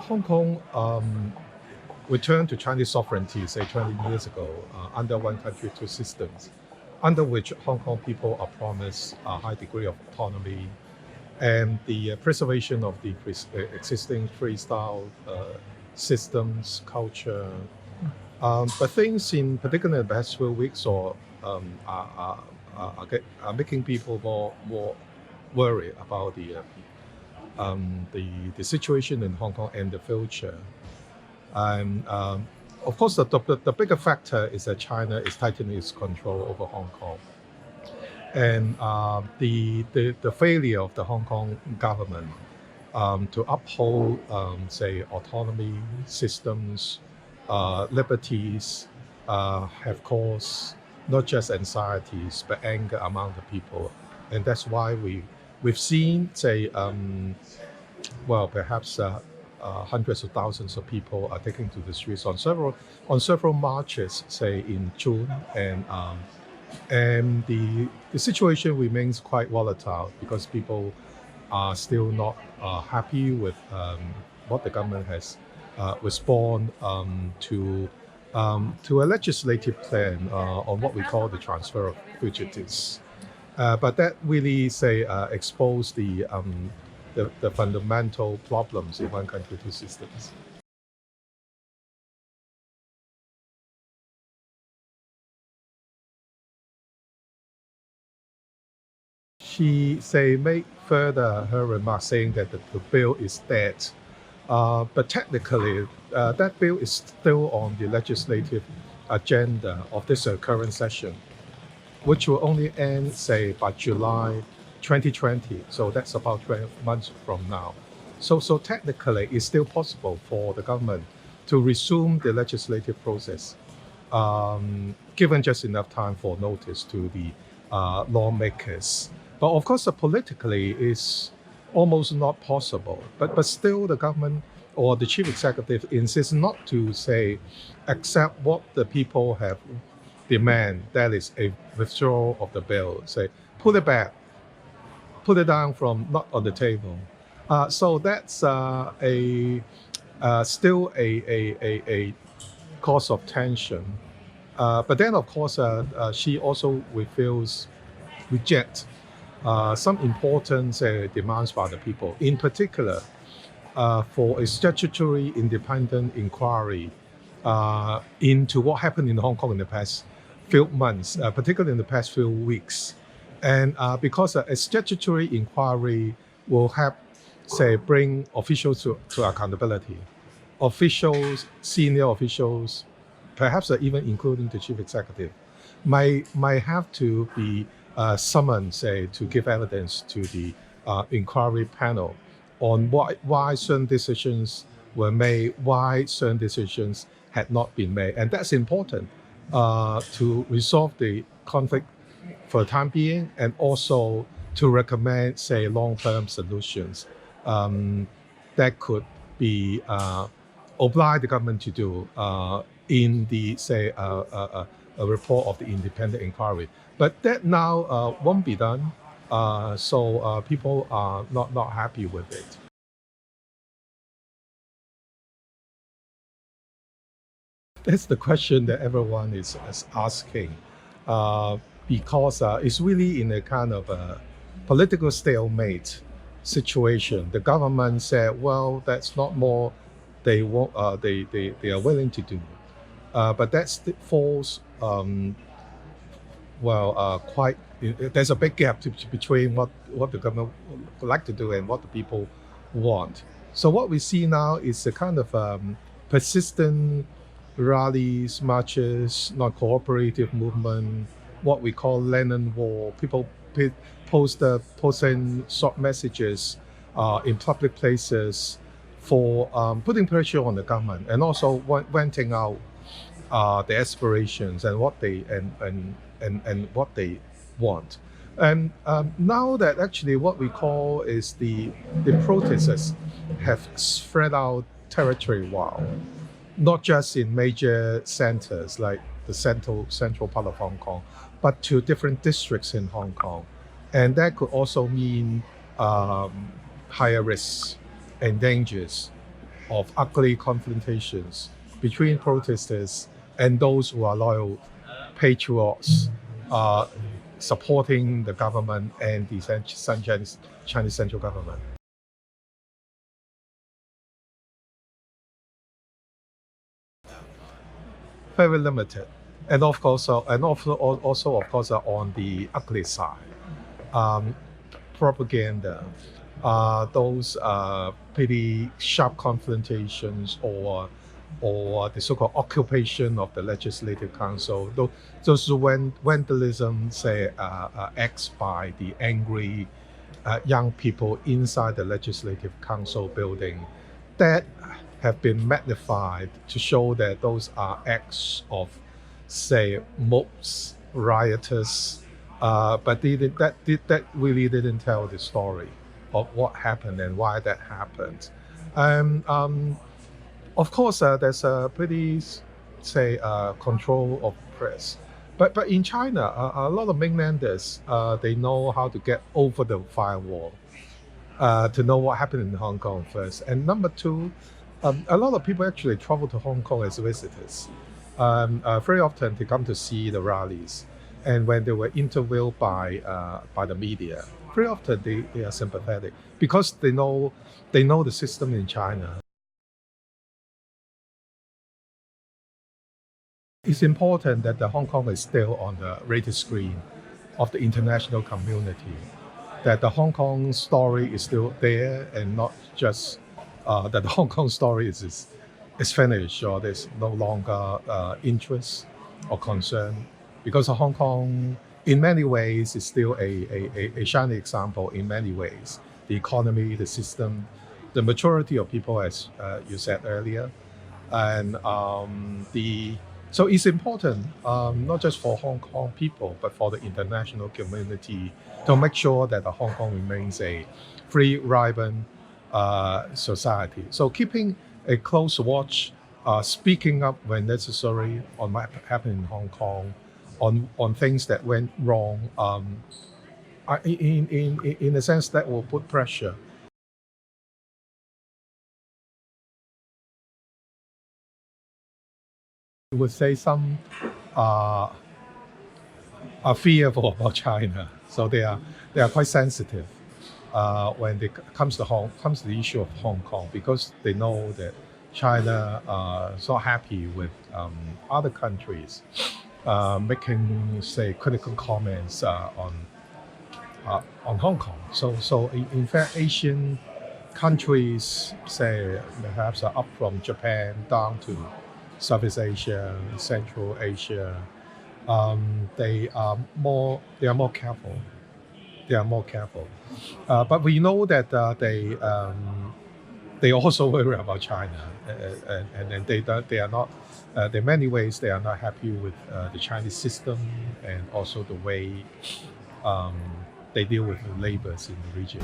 Hong Kong returned to Chinese sovereignty, say 20 years ago, under one country, two systems, under which Hong Kong people are promised a high degree of autonomy and the preservation of the existing freestyle systems, culture. But things, in particular, the past few weeks, are making people more worried about the situation in Hong Kong and the future. And of course, the bigger factor is that China is tightening its control over Hong Kong. And the failure of the Hong Kong government to uphold, say, autonomy, systems, liberties, have caused not just anxieties, but anger among the people. And that's why we've seen, say, perhaps hundreds of thousands of people are taking to the streets on several marches, say in June, and the situation remains quite volatile because people are still not happy with what the government has responded to a legislative plan on what we call the transfer of fugitives. But that really, say, exposed the fundamental problems in one country, two systems. She, say, made further her remarks saying that the bill is dead. But technically, that bill is still on the legislative agenda of this current session, which will only end, say, by July 2020. So that's about 12 months from now. So technically, it's still possible for the government to resume the legislative process, given just enough time for notice to the lawmakers. But of course, politically, it's almost not possible. But still, the government or the chief executive insists not to, say, accept what the people have demand, that is a withdrawal of the bill. Say, put it back, put it down from not on the table. So that's still a cause of tension. But then, of course, she also reject some important demands by the people, in particular for a statutory independent inquiry into what happened in Hong Kong in the past few months, particularly in the past few weeks. And because a statutory inquiry will help, say, bring officials to accountability. Officials, senior officials, perhaps even including the chief executive, might have to be summoned, say, to give evidence to the inquiry panel on why certain decisions were made, why certain decisions had not been made. And that's important to resolve the conflict for the time being, and also to recommend, say, long-term solutions that could be oblige the government to do in the, say, a report of the independent inquiry. But that now won't be done, so people are not happy with it. That's the question that everyone is asking, because it's really in a kind of a political stalemate situation. The government said, well, that's not more they are willing to do, but that falls quite. There's a big gap between what the government would like to do and what the people want. So what we see now is a kind of persistent rallies, marches, non-cooperative movement, what we call Lennon War. People posting short messages in public places for putting pressure on the government, and also venting out their aspirations and what they what they want. And now that actually what we call is the protests have spread out territory-wide, not just in major centers like the central part of Hong Kong, but to different districts in Hong Kong. And that could also mean higher risks and dangers of ugly confrontations between protesters and those who are loyal patriots supporting the government and the Chinese central government. Very limited, and of course, also of course, on the ugly side, propaganda, those pretty sharp confrontations, or the so-called occupation of the Legislative Council. Those vandalism, say, acts by the angry young people inside the Legislative Council building, that have been magnified to show that those are acts of, say, mobs, rioters, but that really didn't tell the story of what happened and why that happened. Of course, there's a pretty, say, control of press. But in China, a lot of mainlanders, they know how to get over the firewall, to know what happened in Hong Kong first. And number two, a lot of people actually travel to Hong Kong as visitors. Very often they come to see the rallies. And when they were interviewed by the media, very often they are sympathetic because they know the system in China. It's important that the Hong Kong is still on the radar screen of the international community, that the Hong Kong story is still there, and not just that the Hong Kong story is finished, or there's no longer interest or concern, because Hong Kong in many ways is still a shining example in many ways. The economy, the system, the majority of people, as you said earlier, and so it's important, not just for Hong Kong people, but for the international community, to make sure that Hong Kong remains a free, vibrant society. So keeping a close watch, speaking up when necessary on what happened in Hong Kong, on things that went wrong, in a sense that will put pressure. I would say some are fearful about China, so they are quite sensitive when it comes to the issue of Hong Kong, because they know that China is not happy with other countries making, say, critical comments on Hong Kong. So in fact, Asian countries, say, perhaps up from Japan down to Southeast Asia, Central Asia, they are more careful. They are more careful, but we know that they also worry about China, and they are not. In many ways, they are not happy with the Chinese system, and also the way they deal with the laborers in the region.